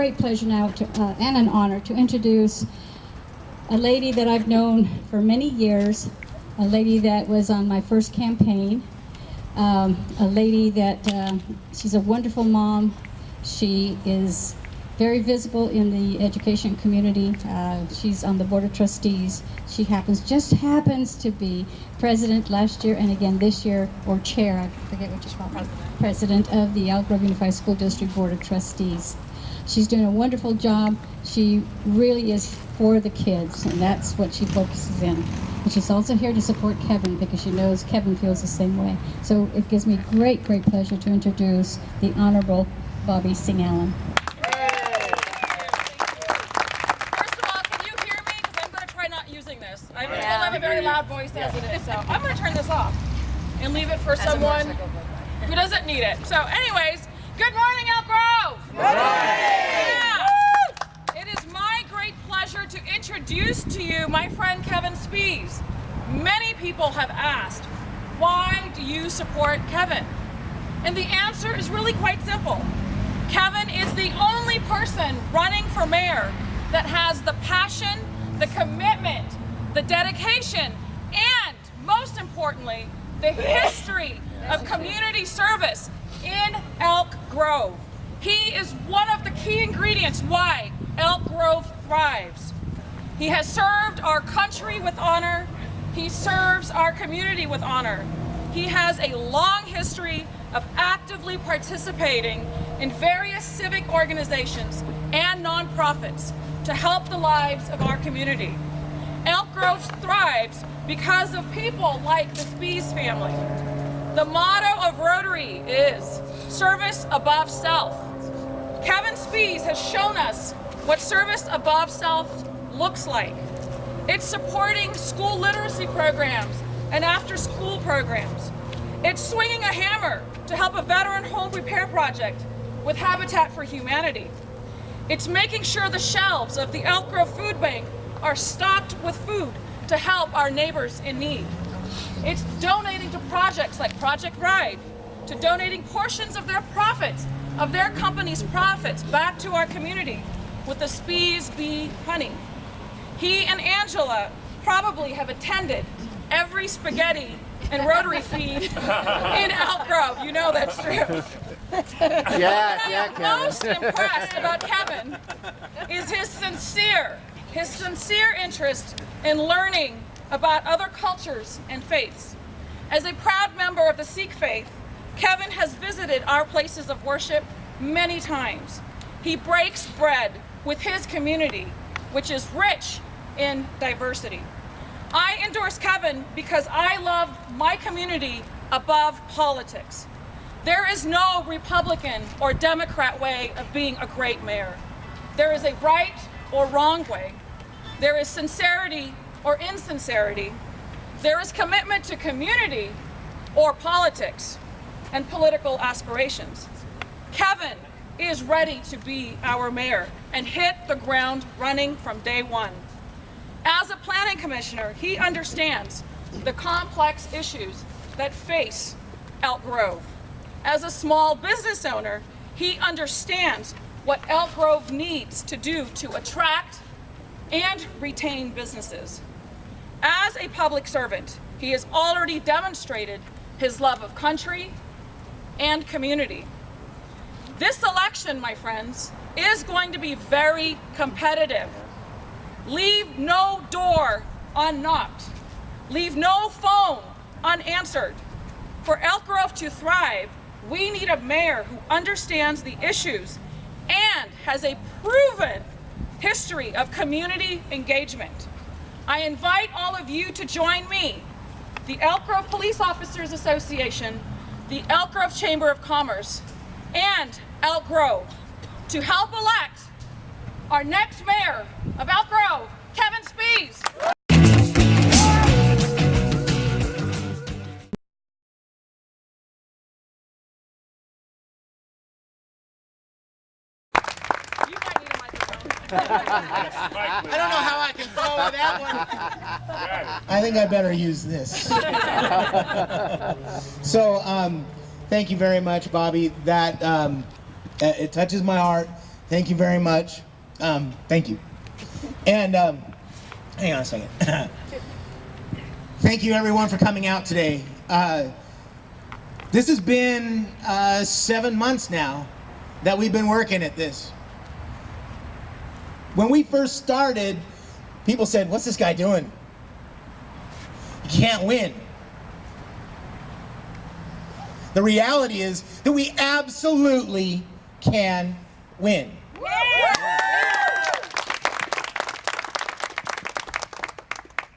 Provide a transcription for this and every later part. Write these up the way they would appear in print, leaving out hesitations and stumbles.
great pleasure now and an honor to introduce a lady that I've known for many years, a lady that was on my first campaign, a lady that she's a wonderful mom. She is very visible in the education community. She's on the Board of Trustees. She just happens to be president last year and again this year, or chair, I forget what you call it, president of the Elk Grove Unified School District Board of Trustees. She's doing a wonderful job. She really is for the kids, and that's what she focuses in. And she's also here to support Kevin because she knows Kevin feels the same way. So it gives me great, great pleasure to introduce the Honorable Bobby Singh Allen. I still have a very loud voice as it is, so I'm going to turn this off and leave it for someone who doesn't need it. So anyways, good morning, Elk Grove! Good morning! Yeah. It is my great pleasure to introduce to you my friend Kevin Spease. Many people have asked, why do you support Kevin? And the answer is really quite simple. Kevin is the only person running for mayor that has the passion, the commitment, the dedication, and most importantly, the history of community service in Elk Grove. He is one of the key ingredients why Elk Grove thrives. He has served our country with honor. He serves our community with honor. He has a long history of actively participating in various civic organizations and nonprofits to help the lives of our community. Elk Grove thrives because of people like the Spease family. The motto of Rotary is service above self. Kevin Spease has shown us what service above self looks like. It's supporting school literacy programs and after-school programs. It's swinging a hammer to help a veteran home repair project with Habitat for Humanity. It's making sure the shelves of the Elk Grove Food Bank are stocked with food to help our neighbors in need. It's donating to projects like Project Ride, to donating portions of their profits, of their company's profits, back to our community with the Spease Bee Honey. He and Angela probably have attended every spaghetti and Rotary feed in Elk Grove. You know that's true. Yeah, What I'm most impressed about Kevin is his sincere interest in learning about other cultures and faiths. As a proud member of the Sikh faith, Kevin has visited our places of worship many times. He breaks bread with his community, which is rich in diversity. I endorse Kevin because I love my community above politics. There is no Republican or Democrat way of being a great mayor. There is a right or wrong way. There is sincerity or insincerity. There is commitment to community or politics and political aspirations. Kevin is ready to be our mayor and hit the ground running from day one. As a planning commissioner, he understands the complex issues that face Elk Grove. As a small business owner, he understands what Elk Grove needs to do to attract and retain businesses. As a public servant, he has already demonstrated his love of country and community. This election, my friends, is going to be very competitive. Leave no door unknocked. Leave no phone unanswered. For Elk Grove to thrive, we need a mayor who understands the issues and has a proven history of community engagement. I invite all of you to join me, the Elk Grove Police Officers Association, the Elk Grove Chamber of Commerce, and Elk Grove to help elect our next mayor of Elk Grove, Kevin Spease. You might need a microphone. I don't know how I can follow that one. I think I better use this. So, thank you very much, Bobby. That it touches my heart. Thank you very much. Thank you. And hang on a second. Thank you everyone for coming out today. This has been 7 months now that we've been working at this. When we first started, people said, "What's this guy doing? You can't win." The reality is that we absolutely can win.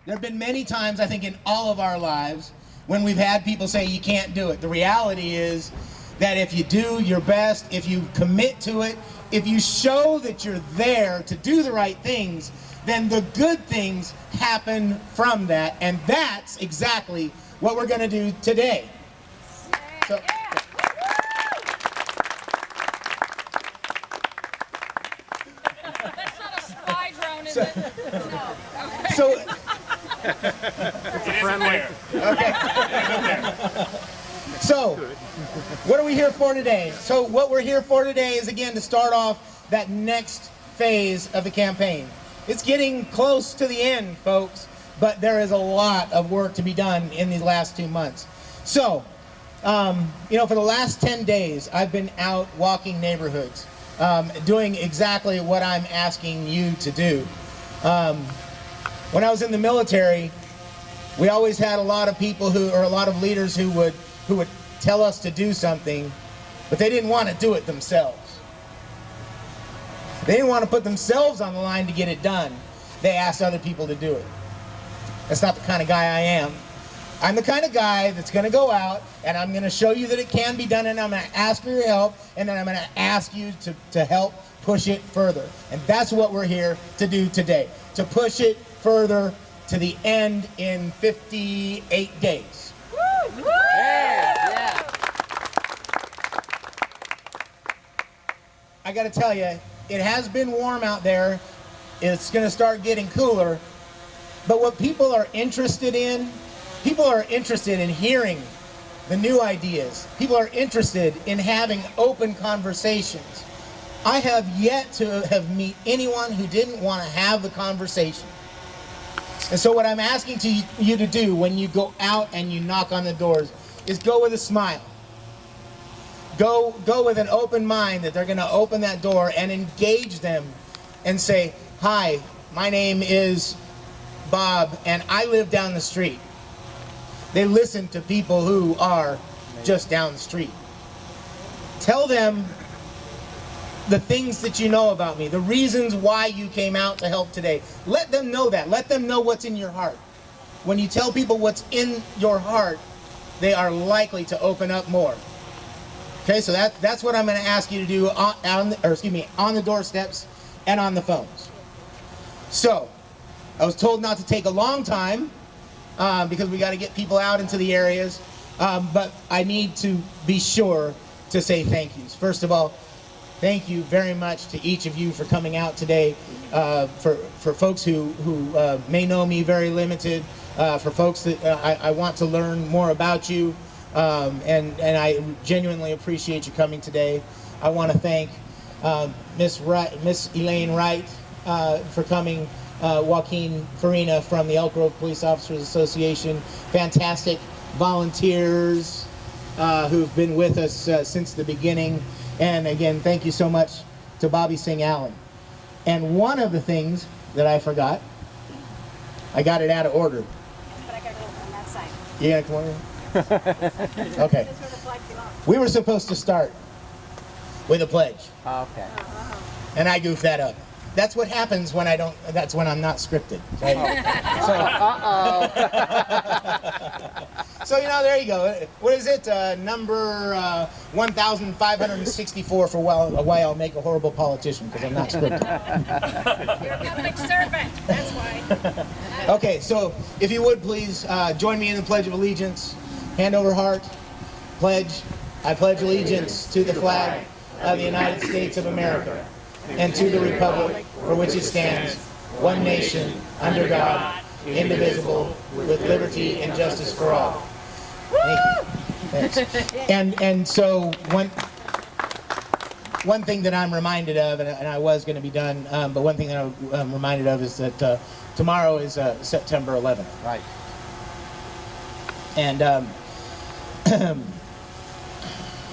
There have been many times, I think, in all of our lives when we've had people say you can't do it. The reality is that if you do your best, if you commit to it, if you show that you're there to do the right things, then the good things happen from that. And that's exactly what we're going to do today. So, That's not a spy drone, is it? No. Okay. so It's a friendly. okay. So, what are we here for today? So what we're here for today is, again, to start off that next phase of the campaign. It's getting close to the end, folks, but there is a lot of work to be done in these last 2 months. So, for the last 10 days, I've been out walking neighborhoods, doing exactly what I'm asking you to do. When I was in the military, we always had a lot of people a lot of leaders who would tell us to do something, but they didn't want to do it themselves. They didn't want to put themselves on the line to get it done. They asked other people to do it. That's not the kind of guy I am. I'm the kind of guy that's going to go out and I'm going to show you that it can be done, and I'm going to ask for your help, and then I'm going to ask you to help push it further. And that's what we're here to do today, to push it further to the end in 58 days. Yeah. I got to tell you, it has been warm out there. It's going to start getting cooler. But what people are interested in hearing the new ideas. People are interested in having open conversations. I have yet to have met anyone who didn't want to have the conversation. And so what I'm asking you to do when you go out and you knock on the doors is go with a smile. Go with an open mind that they're going to open that door and engage them and say, "Hi, my name is Bob, and I live down the street." They listen to people who are just down the street. Tell them the things that you know about me, the reasons why you came out to help today. Let them know that. Let them know what's in your heart. When you tell people what's in your heart, they are likely to open up more. Okay, so that's what I'm going to ask you to do on the doorsteps and on the phones. So, I was told not to take a long time because we got to get people out into the areas, but I need to be sure to say thank yous. First of all, thank you very much to each of you for coming out today. For folks who may know me very limited, for folks that I want to learn more about you, and I genuinely appreciate you coming today. I want to thank Miss Elaine Wright for coming, Joaquin Farina from the Elk Grove Police Officers Association, fantastic volunteers who've been with us since the beginning. And again, thank you so much to Bobby Singh Allen. And one of the things that I forgot, I got it out of order. But I gotta go on that side. You gonna come over? Okay. We were supposed to start with a pledge. Okay. And I goofed that up. That's what happens when that's when I'm not scripted. Right? So, there you go. What is it? Number 1,564 for why I'll make a horrible politician, because I'm not scripted. You're a public servant, that's why. Okay, so if you would please join me in the Pledge of Allegiance. Hand over heart. Pledge. I pledge allegiance to the flag of the United States of America and to the republic for which it stands, one nation, under God, indivisible, with liberty and justice for all. Thank you. Thanks. And so one thing that I'm reminded of, and I was going to be done, but one thing that I'm reminded of is that tomorrow is September 11th. Right. And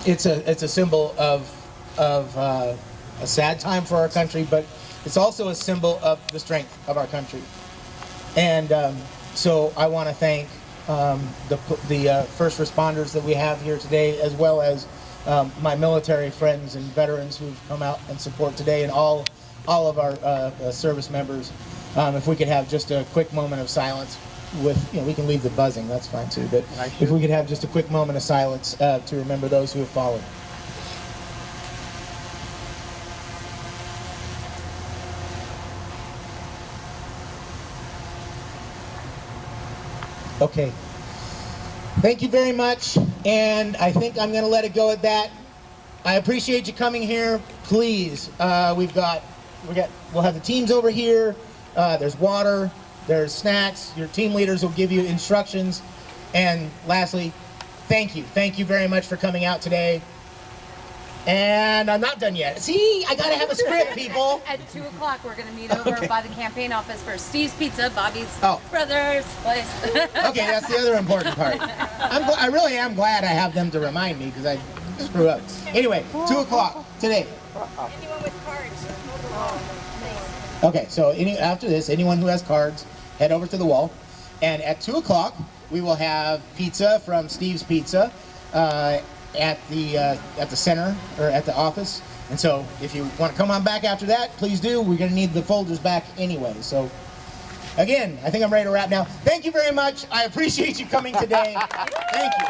it's a symbol of a sad time for our country, but it's also a symbol of the strength of our country. And so I want to thank the first responders that we have here today, as well as my military friends and veterans who've come out and support today, and all of our service members. If we could have just a quick moment of silence with, we can leave the buzzing, that's fine too, but if we could have just a quick moment of silence to remember those who have fallen. Okay. Thank you very much, and I think I'm going to let it go at that. I appreciate you coming here. Please, we'll have the teams over here. There's water, there's snacks. Your team leaders will give you instructions. And lastly, thank you. Thank you very much for coming out today. And I'm not done yet. See, I gotta have a script, people. At 2 o'clock, we're going to meet over by the campaign office for Steve's Pizza, Bobby's Oh. brother's place. Okay, that's the other important part. I really am glad I have them to remind me, because I screw up. Anyway, 2 o'clock today. Anyone with cards? Okay, so after this, anyone who has cards, head over to the wall. And at 2 o'clock, we will have pizza from Steve's Pizza at the center, or at the office. And so if you want to come on back after that, please do. We're going to need the folders back anyway. So again, I think I'm ready to wrap now. Thank you very much. I appreciate you coming today. Thank you.